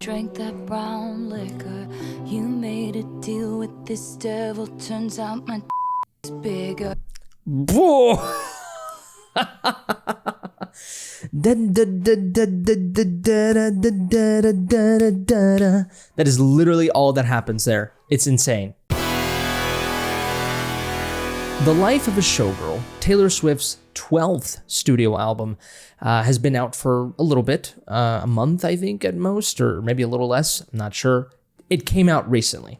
drank that brown liquor. You made a deal with this devil. Turns out my is bigger. Whoa. That is literally all that happens there. It's insane. The Life of a Showgirl, Taylor Swift's 12th studio album, has been out for a little bit, a month, I think, at most, or maybe a little less. I'm not sure. It came out recently.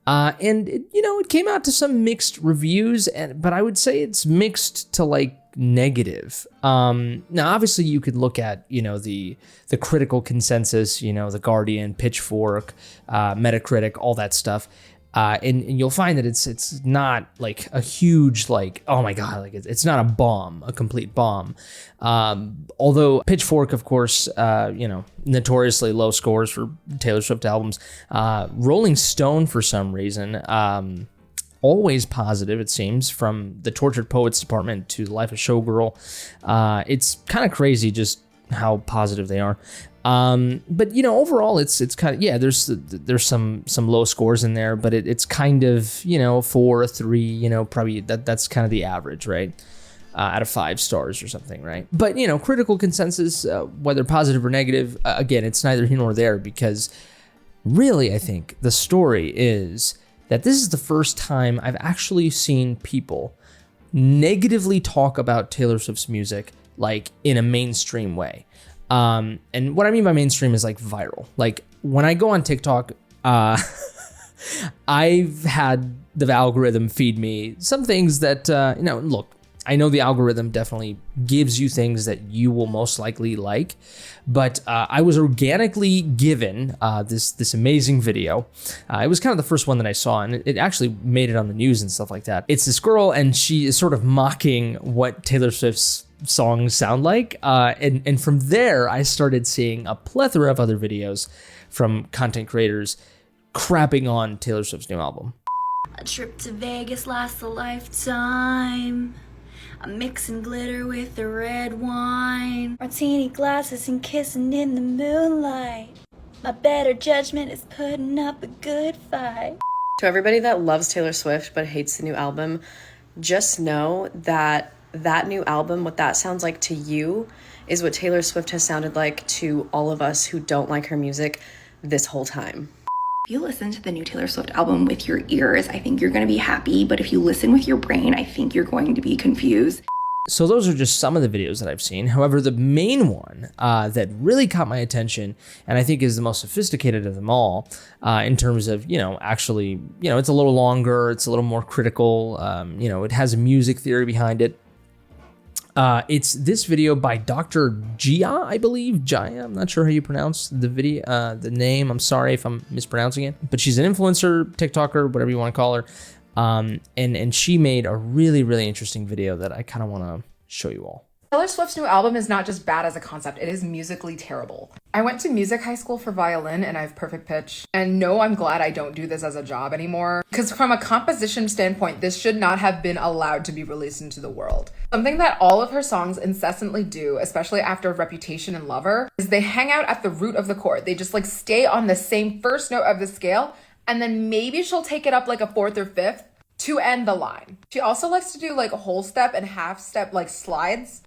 And it came out to some mixed reviews, but I would say it's mixed to like negative. Now, obviously, you could look at the critical consensus, The Guardian, Pitchfork, Metacritic, all that stuff, and you'll find that it's not like a huge oh my god, like it's not a complete bomb. Although Pitchfork, of course, notoriously low scores for Taylor Swift albums. Rolling Stone, for some reason, always positive, it seems, from the Tortured Poets department to Life of Showgirl. It's kind of crazy just how positive they are. But overall it's kind of, there's some low scores in there, but it's kind of 4, 3, probably that's kind of the average, right? Out of 5 stars or something, right? But critical consensus, whether positive or negative, again, it's neither here nor there, because really I think the story is that this is the first time I've actually seen people negatively talk about Taylor Swift's music like in a mainstream way. And what I mean by mainstream is like viral. Like when I go on TikTok, I've had the algorithm feed me some things that, look, I know the algorithm definitely gives you things that you will most likely like, but I was organically given this amazing video. It was kind of the first one that I saw, and it actually made it on the news and stuff like that. It's this girl, and she is sort of mocking what Taylor Swift's songs sound like, and from there I started seeing a plethora of other videos from content creators crapping on Taylor Swift's new album. A trip to Vegas lasts a lifetime. I'm mixing glitter with the red wine. Martini glasses and kissing in the moonlight. My better judgment is putting up a good fight. To everybody that loves Taylor Swift but hates the new album, just know that new album, what that sounds like to you, is what Taylor Swift has sounded like to all of us who don't like her music this whole time. If you listen to the new Taylor Swift album with your ears, I think you're going to be happy, but if you listen with your brain, I think you're going to be confused. So those are just some of the videos that I've seen. However, the main one that really caught my attention, and I think is the most sophisticated of them all, in terms of, actually, it's a little longer, it's a little more critical, it has a music theory behind it. It's this video by Dr. Gia, I believe. Jaya, I'm not sure how you pronounce the video, the name. I'm sorry if I'm mispronouncing it. But she's an influencer, TikToker, whatever you want to call her. And she made a really, really interesting video that I kind of want to show you all. Taylor Swift's new album is not just bad as a concept, it is musically terrible. I went to music high school for violin and I have perfect pitch. And no, I'm glad I don't do this as a job anymore. Because from a composition standpoint, this should not have been allowed to be released into the world. Something that all of her songs incessantly do, especially after Reputation and Lover, is they hang out at the root of the chord. They just stay on the same first note of the scale, and then maybe she'll take it up like a 4th or 5th to end the line. She also likes to do a whole step and half step slides.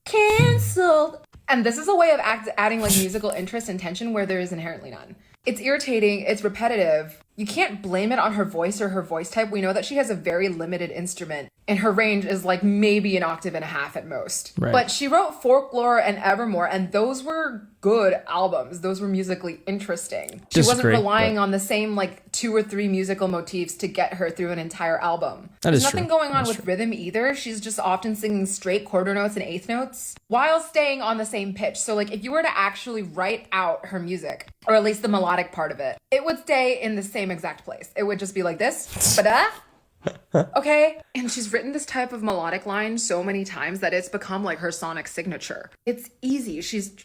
Cancelled. And this is a way of adding musical interest and tension where there is inherently none. It's irritating, it's repetitive. You can't blame it on her voice or her voice type. We know that she has a very limited instrument and her range is maybe an octave and a half at most. Right. But she wrote Folklore and Evermore, and those were good albums. Those were musically interesting. She wasn't relying on the same 2 or 3 musical motifs to get her through an entire album. There's nothing going on with rhythm either. She's just often singing straight quarter notes and eighth notes while staying on the same pitch. So if you were to actually write out her music, or at least the melodic part of it, it would stay in the same exact place. It would just be like this. Ba-da. Okay, and she's written this type of melodic line so many times that it's become her sonic signature. It's easy. She's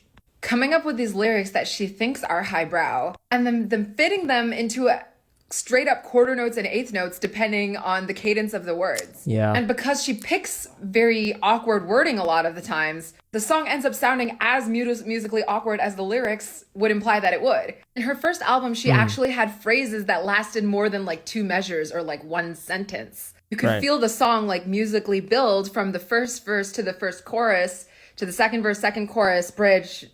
coming up with these lyrics that she thinks are highbrow and then fitting them into straight up quarter notes and eighth notes depending on the cadence of the words. Yeah. And because she picks very awkward wording a lot of the times, the song ends up sounding as musically awkward as the lyrics would imply that it would. In her first album, she actually had phrases that lasted more than like 2 measures or like 1 sentence. You could feel the song like musically build from the first verse to the first chorus to the second verse, second chorus, bridge,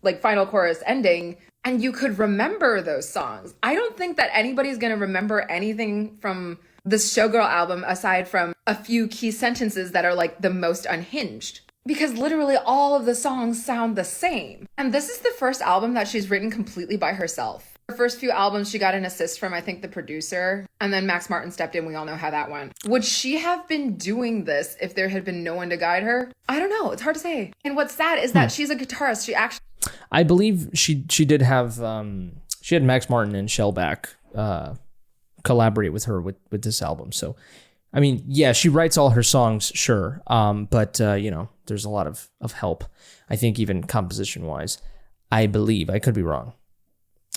like final chorus, ending. And you could remember those songs. I don't think that anybody's going to remember anything from this Showgirl album aside from a few key sentences that are like the most unhinged. Because literally all of the songs sound the same. And this is the first album that she's written completely by herself. Her first few albums, she got an assist from, I think, the producer. And then Max Martin stepped in. We all know how that went. Would she have been doing this if there had been no one to guide her? I don't know. It's hard to say. And what's sad is that she's a guitarist. She actually... I believe she did have she had Max Martin and Shellback collaborate with her with this album. So, I mean, yeah, she writes all her songs, sure, but you know, there's a lot of help. I think even composition wise, I believe. I could be wrong.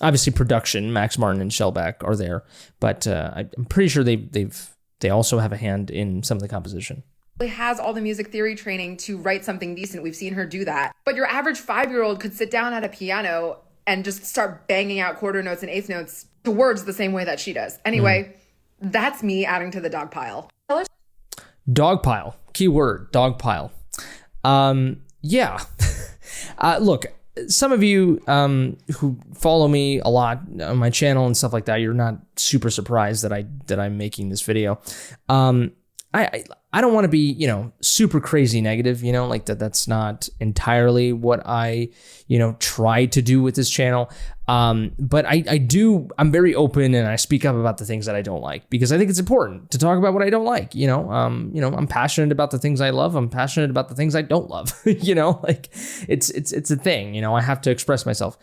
Obviously, production, Max Martin and Shellback are there, but I'm pretty sure they also have a hand in some of the composition. Has all the music theory training to write something decent. We've seen her do that. But your average 5-year-old could sit down at a piano and just start banging out quarter notes and eighth notes to words the same way that she does. Anyway, that's me adding to the dog pile. Dog pile. Keyword, dog pile. Yeah. Look, some of you who follow me a lot on my channel and stuff like that, you're not super surprised that I'm making this video. I don't want to be, you know, super crazy negative, you know, like that's not entirely what I, you know, try to do with this channel. But I'm very open and I speak up about the things that I don't like because I think it's important to talk about what I don't like, you know, I'm passionate about the things I love. I'm passionate about the things I don't love, you know, like it's a thing, you know, I have to express myself.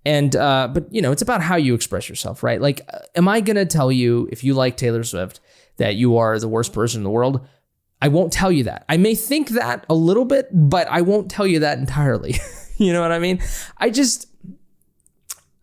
And, but you know, it's about how you express yourself, right? Like, am I going to tell you if you like Taylor Swift that you are the worst person in the world? I won't tell you that. I may think that a little bit, but I won't tell you that entirely. You know what I mean?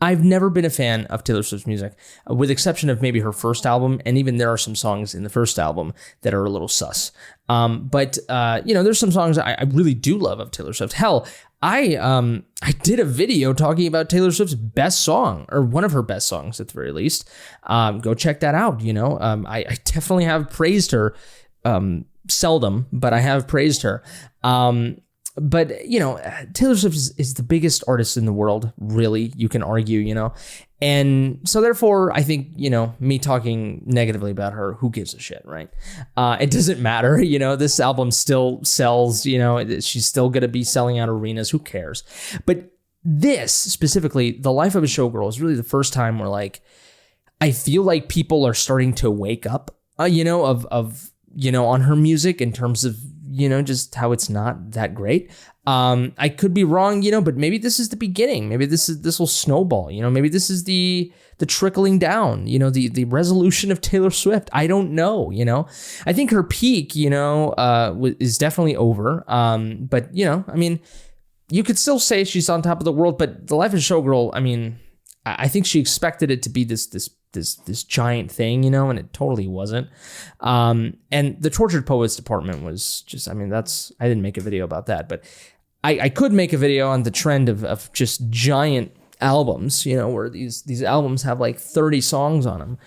I've never been a fan of Taylor Swift's music, with exception of maybe her first album. And even there are some songs in the first album that are a little sus. But you know, there's some songs I really do love of Taylor Swift. Hell, I did a video talking about Taylor Swift's best song, or one of her best songs at the very least. Go check that out. You know, I definitely have praised her. Seldom, but I have praised her. But, you know, Taylor Swift is the biggest artist in the world, really, you can argue, you know. And so therefore, I think, you know, me talking negatively about her, who gives a shit, right? It doesn't matter, you know, this album still sells, you know, she's still going to be selling out arenas, who cares? But this, specifically, The Life of a Showgirl, is really the first time where, like, I feel like people are starting to wake up, you know, of you know, on her music in terms of, you know, just how it's not that great. I could be wrong, you know, but maybe this is the beginning. Maybe this will snowball, you know, maybe this is the trickling down, you know, the resolution of Taylor Swift. I don't know, you know. I think her peak, you know, is definitely over. But, you know, I mean, you could still say she's on top of the world, but The Life of a Showgirl, I mean, I think she expected it to be this giant thing, you know, and it totally wasn't. And the Tortured Poets department was just, I mean, I didn't make a video about that, but I could make a video on the trend of just giant albums, you know, where these albums have like 30 songs on them.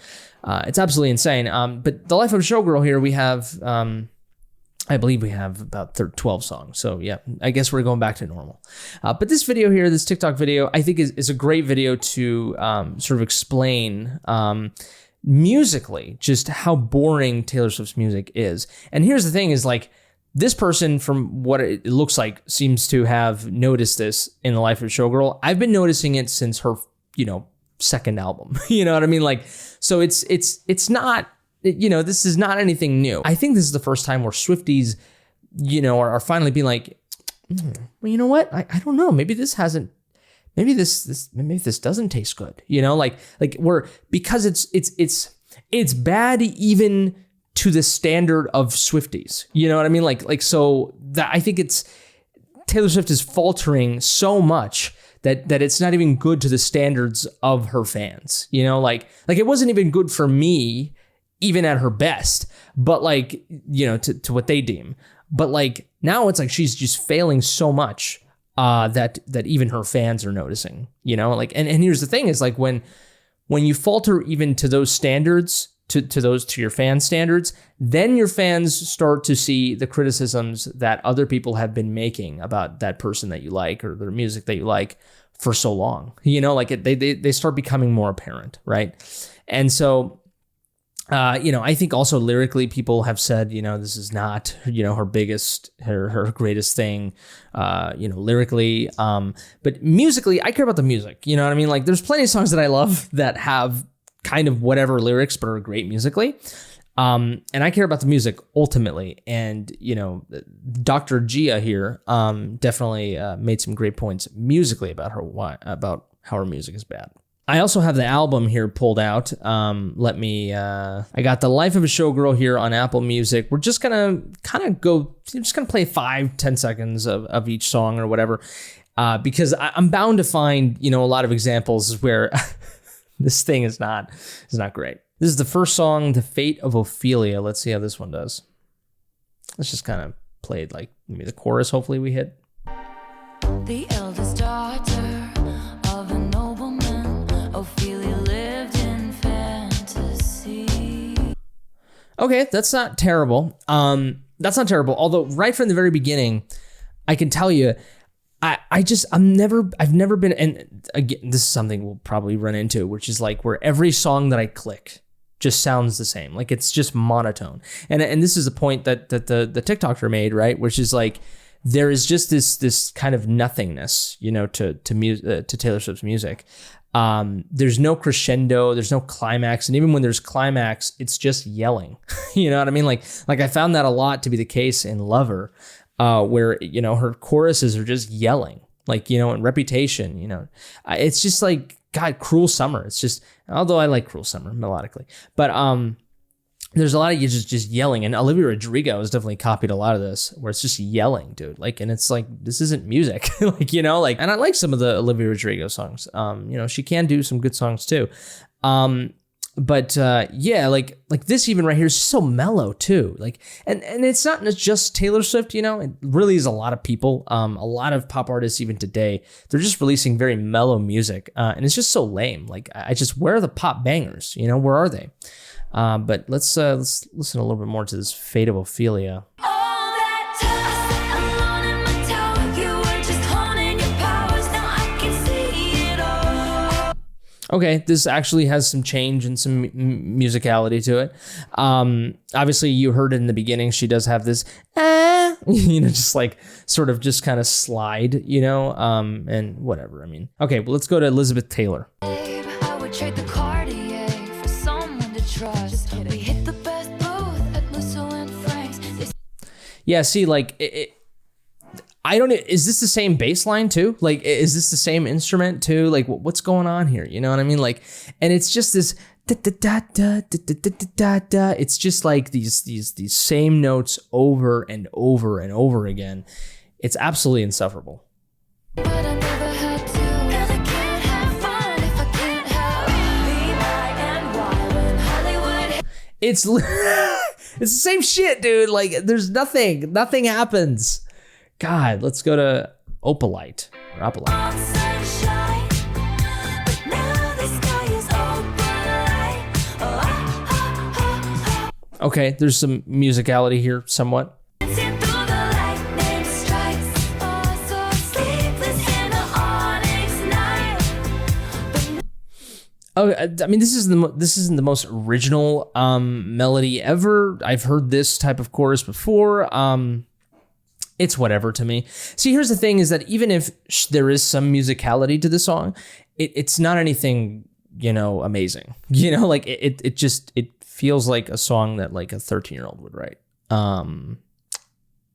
It's absolutely insane. But The Life of a Showgirl here, we have, I believe we have about 12 songs. So yeah, I guess we're going back to normal. But this video here, this TikTok video, I think is a great video to sort of explain musically just how boring Taylor Swift's music is. And here's the thing is, like, this person, from what it looks like, seems to have noticed this in The Life of a Showgirl. I've been noticing it since her, you know, second album. You know what I mean? Like, so it's not, you know, this is not anything new. I think this is the first time where Swifties, you know, are finally being like, well, you know what? I don't know. Maybe this doesn't taste good. You know, like because it's bad even to the standard of Swifties. You know what I mean? Like so that I think Taylor Swift is faltering so much that it's not even good to the standards of her fans. You know, like it wasn't even good for me, even at her best, but like, you know, to what they deem. But like now it's like she's just failing so much that even her fans are noticing, you know, like, and here's the thing is like when you falter even to those standards, to your fan standards, then your fans start to see the criticisms that other people have been making about that person that you like or their music that you like for so long, you know, like they start becoming more apparent. Right. And so, you know, I think also lyrically people have said, you know, this is not, you know, her greatest thing, you know, lyrically. But musically, I care about the music. You know what I mean? Like there's plenty of songs that I love that have kind of whatever lyrics, but are great musically. And I care about the music ultimately. And, you know, Dr. Gia here definitely made some great points musically about how her music is bad. I also have the album here pulled out. I got the Life of a Showgirl here on Apple Music. We're just gonna play 5-10 seconds of each song or whatever, because I'm bound to find, you know, a lot of examples where this thing is not great. This is the first song, The Fate of Ophelia. Let's see how this one does. Let's just kind of play it like maybe the chorus. Hopefully we hit. The eldest daughter of a nobleman, Ophelia lived in fantasy. Okay, that's not terrible. Although right from the very beginning, I can tell you, I've never been, and again, this is something we'll probably run into, which is like where every song that I click just sounds the same. Like it's just monotone. And this is a point that the TikToker made, right? Which is like, there is just this kind of nothingness, you know, to Taylor Swift's music. There's no crescendo, there's no climax, and even when there's climax, it's just yelling. You know what I mean? Like I found that a lot to be the case in Lover, where, you know, her choruses are just yelling, like, you know, in Reputation, you know, it's just like, God, Cruel Summer. It's just, although I like Cruel Summer melodically, but there's a lot of you just yelling, and Olivia Rodrigo has definitely copied a lot of this, where it's just yelling, dude. Like, and it's like, this isn't music, like, you know, like, and I like some of the Olivia Rodrigo songs. You know, she can do some good songs too. But yeah, like this even right here is so mellow too. Like, and it's not just Taylor Swift, you know, it really is a lot of people. A lot of pop artists even today, they're just releasing very mellow music, and it's just so lame. Like, where are the pop bangers? You know, where are they? But let's listen a little bit more to this Fate of Ophelia. Okay, this actually has some change and some musicality to it. Obviously, you heard it in the beginning. She does have this, you know, just like sort of just kind of slide, you know, and whatever. I mean, okay, well, let's go to Elizabeth Taylor. I would trade the Cartier for someone to trust. We hit the best booth at Lucille and Frank's. Yeah, see, like I don't. Is this the same bass line too? Like, is this the same instrument too? Like, what's going on here? You know what I mean? Like, and it's just this da da da da da da da da da. It's just like these same notes over and over and over again. It's absolutely insufferable. But I never had to, 'cause I can't have fun if I can't have B-I-N-Y when Hollywood. It's the same shit, dude. Like, there's nothing happens. God, let's go to Opalite or Opalite. Sunshine, but now the sky is opalite. Okay, there's some musicality here, somewhat. Dancing through the lightning strikes. Oh, so sleepless in the onyx night. Oh, I mean, this isn't the most original melody ever. I've heard this type of chorus before. It's whatever to me. See, here's the thing is that even if there is some musicality to the song, it's not anything, you know, amazing. You know, like it just feels like a song that like a 13-year-old would write.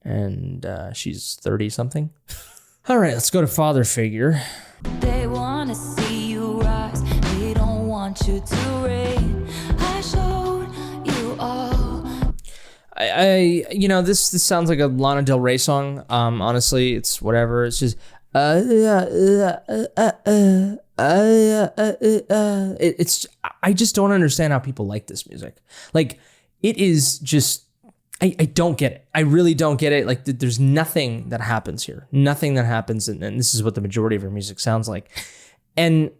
And she's 30 something. All right, let's go to Father Figure. They want to see you rise. They don't want you to reign. I showed you all. I you know, this sounds like a Lana Del Rey song. Honestly, it's whatever. It's just It's I just don't understand how people like this music. Like, it is just, I don't get it. I really don't get it. Like, there's nothing that happens here. Nothing that happens, and this is what the majority of her music sounds like. And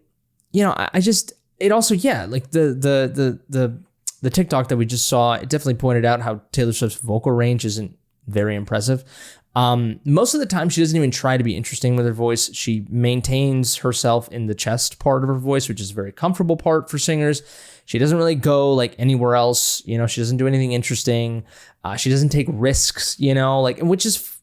I just, it also, yeah, like the TikTok that we just saw, it definitely pointed out how Taylor Swift's vocal range isn't very impressive. Most of the time, she doesn't even try to be interesting with her voice. She maintains herself in the chest part of her voice, which is a very comfortable part for singers. She doesn't really go like anywhere else. She doesn't do anything interesting. She doesn't take risks, which is,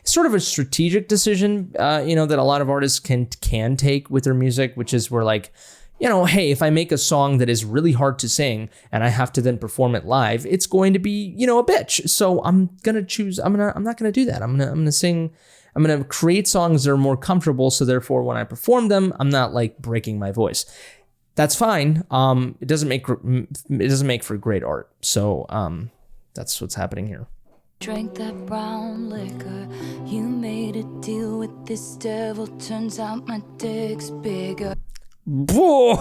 sort of a strategic decision, that a lot of artists can take with their music, which is where like, hey, if I make a song that is really hard to sing and I have to then perform it live, it's going to be, a bitch. So I'm not going to do that. I'm going to create songs that are more comfortable. So therefore, when I perform them, I'm not like breaking my voice. That's fine. It doesn't make for great art. So that's what's happening here. Drank that brown liquor. You made a deal with this devil. Turns out my dick's bigger. That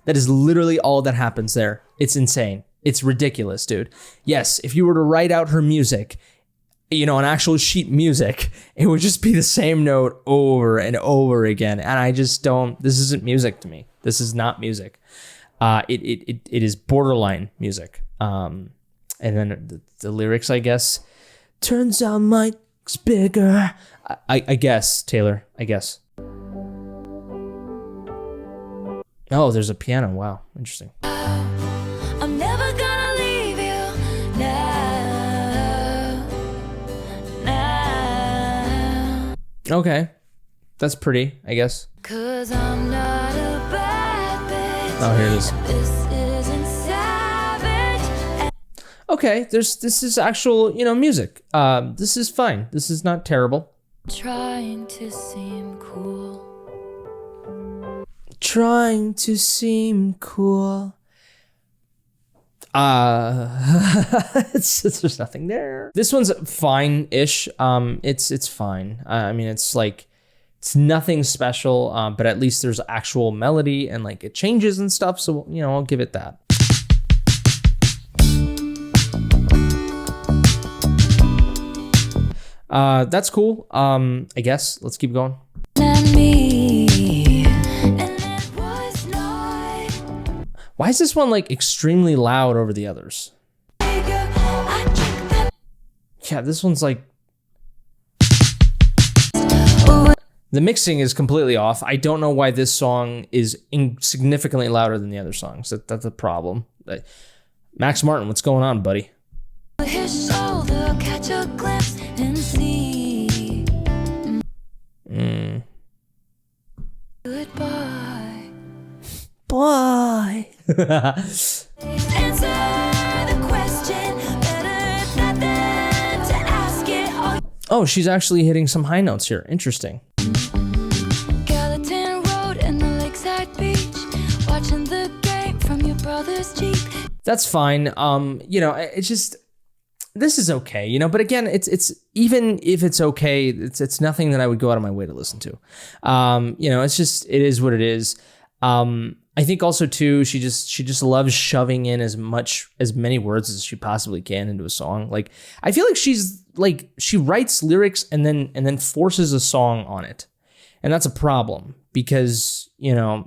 is literally all that happens there. It's insane. It's ridiculous, dude. Yes, if you were to write out her music, on actual sheet music, it would just be the same note over and over again. And I just don't, this isn't music to me. This is not music. It is borderline music. And then the lyrics, I guess, turns out Mike's bigger. I guess, Taylor, I guess. Oh, there's a piano. Wow, interesting. I'm never gonna leave you now. Okay, that's pretty, I guess. 'Cause I'm not a bad bitch. Oh, here it is. This isn't savage. Okay, this is actual, music. This is fine. This is not terrible. Trying to seem cool. Trying to seem cool. There's nothing there. This one's fine-ish. It's fine. I mean, it's like, it's nothing special, but at least there's actual melody and like it changes and stuff. So, I'll give it that. That's cool. I guess let's keep going. And me. And it was not. Why is this one like extremely loud over the others? I drink that. Yeah, this one's like, the mixing is completely off. I don't know why this song is significantly louder than the other songs. That's a problem. Max Martin, what's going on, buddy? His shoulder, catch a glimpse and see. Goodbye. Bye. Answer the question. Better not than to ask it. Oh, she's actually hitting some high notes here. Interesting. Gallatin Road and the lakeside beach. Watching the game from your brother's Jeep. That's fine. It's just, this is okay, but again, it's even if it's okay, it's nothing that I would go out of my way to listen to. It's just, it is what it is. I think also too, she just loves shoving in as many words as she possibly can into a song. Like, I feel like she writes lyrics and then forces a song on it. And that's a problem because,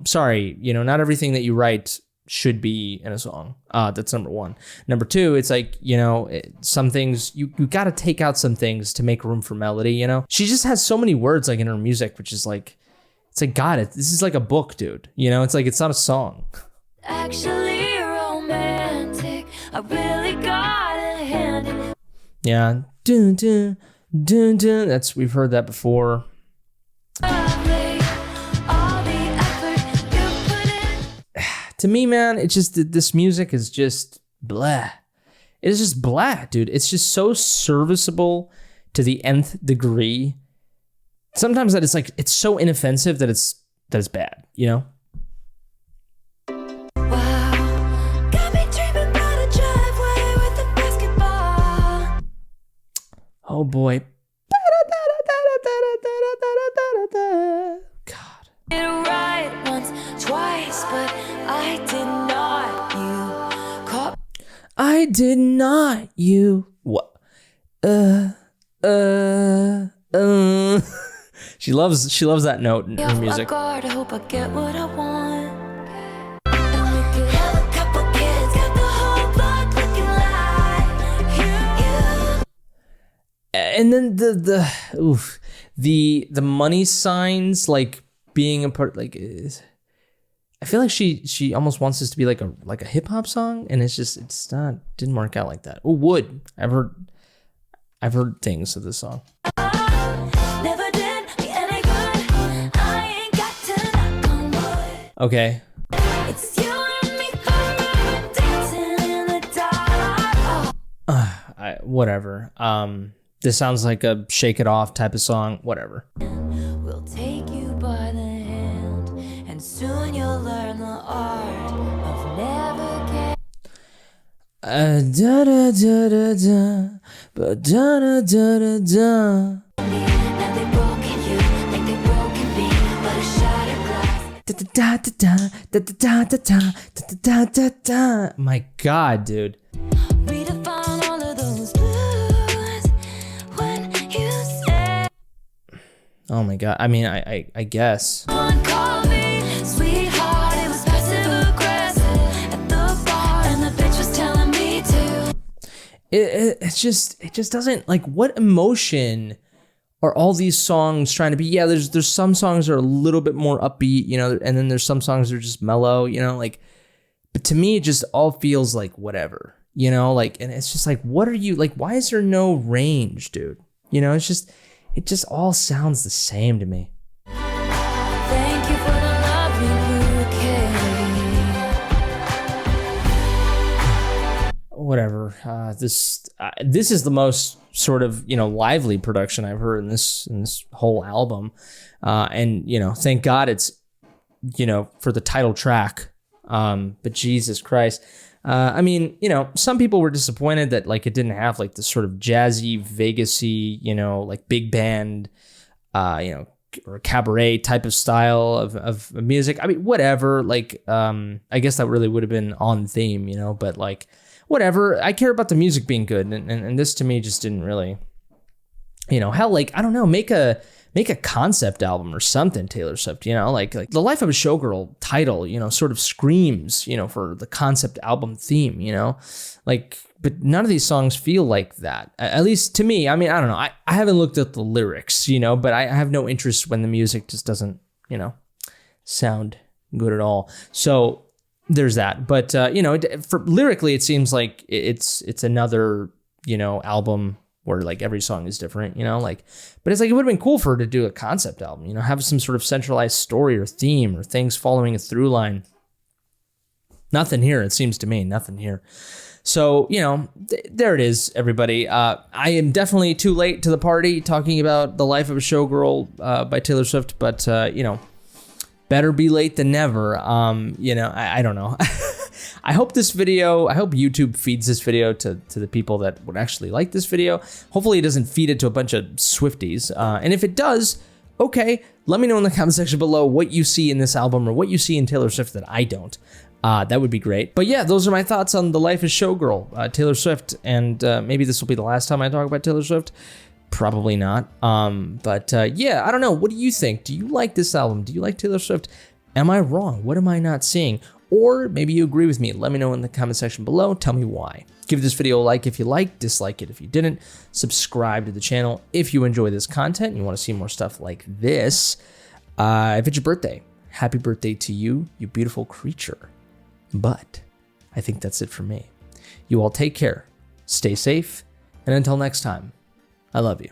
sorry, not everything that you write should be in a song. That's number one. Number two, it's like, some things you got to take out some things to make room for melody. She just has so many words like in her music, which is like, it's like, God, this is like a book, dude. It's like, it's not a song. Actually romantic. I really got a hand in it. Yeah. Dun, dun, dun, dun. We've heard that before. To me, man, it's just, this music is just blah. It is just blah, dude. It's just so serviceable to the nth degree. Sometimes that it's like, it's so inoffensive that it's bad, Wow, got me dreaming about a Oh boy. God. It right once, twice, but I did not. You caught I did not. You. What? She loves that note in me her off my music. guard. I hope I get what I want. And we could have a couple kids, got the whole block looking like you. And then the money signs, like being a part, like I feel like she almost wants this to be like a hip hop song, and it's not, didn't work out like that. Oh, would I've heard things of this song. Never did me any good. I ain't got to knock on wood. Okay. It's you and me forever, dancing in the dark. Oh. Whatever. This sounds like a Shake It Off type of song. Whatever. We'll take you by the hand, and soon you'll learn the art of never getting. Da da da da da, but da da da da da. Now they've broken you like they've broken me, but a shattered glass. Da da da da da da da da da da da da. My God, dude. Redefine all of those blues when you say Oh my God. I mean, I guess. one call me sweetheart. It was passive aggressive at the bar, and the bitch was telling me to. It just doesn't, like, what emotion are all these songs trying to be? Yeah, there's some songs that are a little bit more upbeat, you know, and then there's some songs that are just mellow, you know, like, but to me it just all feels like whatever, you know, like, and it's just like, what are you, like, why is there no range, dude? You know, it just all sounds the same to me. Thank you for the lovely bouquet. Whatever. This is the most sort of, you know, lively production I've heard in this whole album, and you know, thank God it's, you know, for the title track. But Jesus Christ, I mean, you know, some people were disappointed that, like, it didn't have like this sort of jazzy, Vegas-y, you know, like big band, you know, or cabaret type of style of music. I mean, whatever. Like, I guess that really would have been on theme, you know, but like, whatever. I care about the music being good, and this to me just didn't really, you know, hell, like, I don't know, make a concept album or something, Taylor Swift, you know, like the Life of a Showgirl title, you know, sort of screams, you know, for the concept album theme, you know, like, but none of these songs feel like that, at least to me. I mean, I don't know. I haven't looked at the lyrics, you know, but I have no interest when the music just doesn't, you know, sound good at all. So there's that. But, you know, for lyrically, it seems like it's another, you know, album where like every song is different, you know, like, but it's like, it would have been cool for her to do a concept album, you know, have some sort of centralized story or theme or things following a through line. Nothing here, it seems to me, nothing here. So, you know, there it is, everybody. I am definitely too late to the party talking about The Life of a Showgirl by Taylor Swift, but, you know, better be late than never. You know, I don't know. I hope YouTube feeds this video to the people that would actually like this video. Hopefully it doesn't feed it to a bunch of Swifties. And if it does, okay, let me know in the comment section below what you see in this album or what you see in Taylor Swift that I don't. That would be great. But yeah, those are my thoughts on The Life of Showgirl, Taylor Swift. And maybe this will be the last time I talk about Taylor Swift. Probably not. But yeah, I don't know. What do you think? Do you like this album? Do you like Taylor Swift? Am I wrong? What am I not seeing? Or maybe you agree with me. Let me know in the comment section below. Tell me why. Give this video a like if you liked, dislike it if you didn't. Subscribe to the channel if you enjoy this content and you want to see more stuff like this. If it's your birthday, happy birthday to you, you beautiful creature. But I think that's it for me. You all take care, stay safe, and until next time, I love you.